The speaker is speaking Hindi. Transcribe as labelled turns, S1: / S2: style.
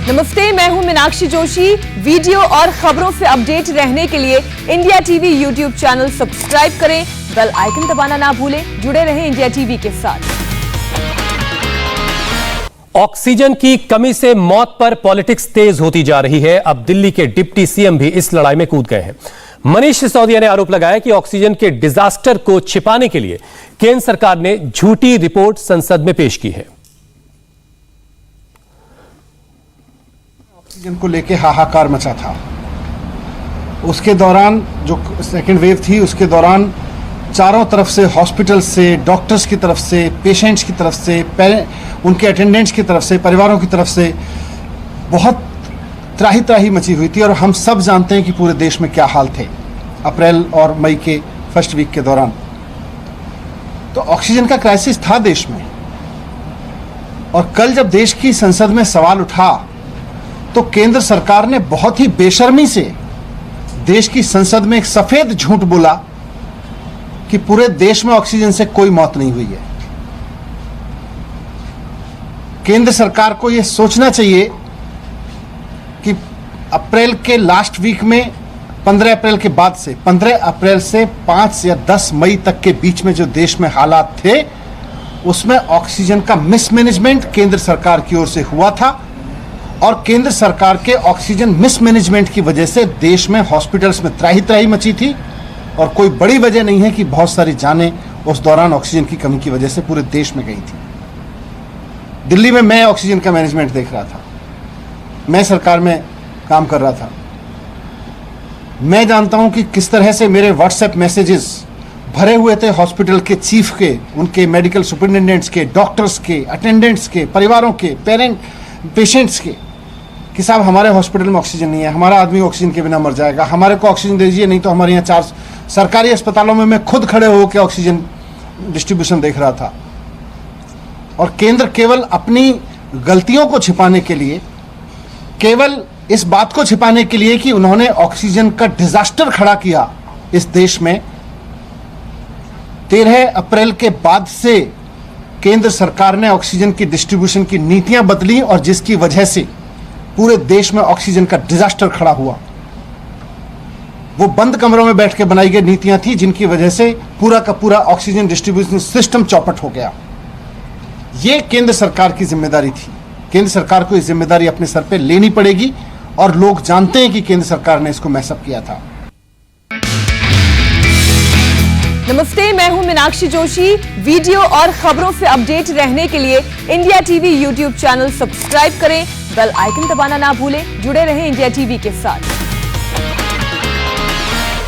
S1: नमस्ते, मैं हूं मीनाक्षी जोशी। वीडियो और खबरों से अपडेट रहने के लिए India TV YouTube channel subscribe करें, बेल आइकन दबाना ना भूलें। जुड़े रहें इंडिया टीवी के साथ।
S2: ऑक्सीजन की कमी से मौत पर पॉलिटिक्स तेज होती जा रही है। अब दिल्ली के डिप्टी सीएम भी इस लड़ाई में कूद गए हैं। मनीष सिसोदिया ने आरोप लगाया कि ऑक्सीजन के डिजास्टर को छिपाने के लिए केंद्र सरकार ने झूठी रिपोर्ट संसद में पेश की है।
S3: ऑक्सीजन को लेके हाहाकार मचा था। उसके दौरान जो सेकेंड वेव थी, उसके दौरान चारों तरफ से, हॉस्पिटल से, डॉक्टर्स की तरफ से, पेशेंट्स की तरफ से, उनके अटेंडेंट्स की तरफ से, परिवारों की तरफ से बहुत त्राही त्राही मची हुई थी। और हम सब जानते हैं कि पूरे देश में क्या हाल थे अप्रैल और मई के फर्स्ट वीक के दौरान। तो ऑक्सीजन का क्राइसिस था देश में। और कल जब देश की संसद में सवाल उठा तो केंद्र सरकार ने बहुत ही बेशर्मी से देश की संसद में एक सफेद झूठ बोला कि पूरे देश में ऑक्सीजन से कोई मौत नहीं हुई है। केंद्र सरकार को यह सोचना चाहिए कि अप्रैल के लास्ट वीक में 15 अप्रैल के बाद से 15 अप्रैल से 5 या 10 मई तक के बीच में जो देश में हालात थे, उसमें ऑक्सीजन का मिसमैनेजमेंट केंद्र सरकार की ओर से हुआ था। और केंद्र सरकार के ऑक्सीजन मिसमैनेजमेंट की वजह से देश में हॉस्पिटल्स में त्राही त्राही मची थी। और कोई बड़ी वजह नहीं है कि बहुत सारी जानें उस दौरान ऑक्सीजन की कमी की वजह से पूरे देश में गई थी। दिल्ली में मैं ऑक्सीजन का मैनेजमेंट देख रहा था, मैं सरकार में काम कर रहा था। मैं जानता हूं कि किस तरह से मेरे व्हाट्सएप मैसेजेस भरे हुए थे हॉस्पिटल के चीफ के, उनके मेडिकल सुपरिटेंडेंट्स के, डॉक्टर्स के, अटेंडेंट्स के, परिवारों के, पेशेंट्स के, कि साहब हमारे हॉस्पिटल में ऑक्सीजन नहीं है, हमारा आदमी ऑक्सीजन के बिना मर जाएगा, हमारे को ऑक्सीजन दीजिए, नहीं तो हमारे यहाँ 4 सरकारी अस्पतालों में मैं खुद खड़े होकर ऑक्सीजन डिस्ट्रीब्यूशन देख रहा था। और केंद्र केवल अपनी गलतियों को छिपाने के लिए, केवल इस बात को छिपाने के लिए कि उन्होंने ऑक्सीजन का डिजास्टर खड़ा किया इस देश में, 13 अप्रैल के बाद से केंद्र सरकार ने ऑक्सीजन की डिस्ट्रीब्यूशन की नीतियां बदली और जिसकी वजह से पूरे देश में ऑक्सीजन का डिजास्टर खड़ा हुआ। वो बंद कमरों में बैठ के बनाई गई नीतियां थी जिनकी वजह से पूरा का पूरा ऑक्सीजन डिस्ट्रीब्यूशन सिस्टम चौपट हो गया। ये केंद्र सरकार की जिम्मेदारी थी। केंद्र सरकार को ये जिम्मेदारी अपने सर पे लेनी पड़ेगी और लोग जानते हैं कि केंद्र सरकार ने इसको मैसअप किया था।
S1: नमस्ते, मैं हूं मीनाक्षी जोशी। वीडियो और खबरों से अपडेट रहने के लिए India TV YouTube channel subscribe करें, बेल आइकन दबाना ना भूलें। जुड़े रहें इंडिया टीवी के साथ।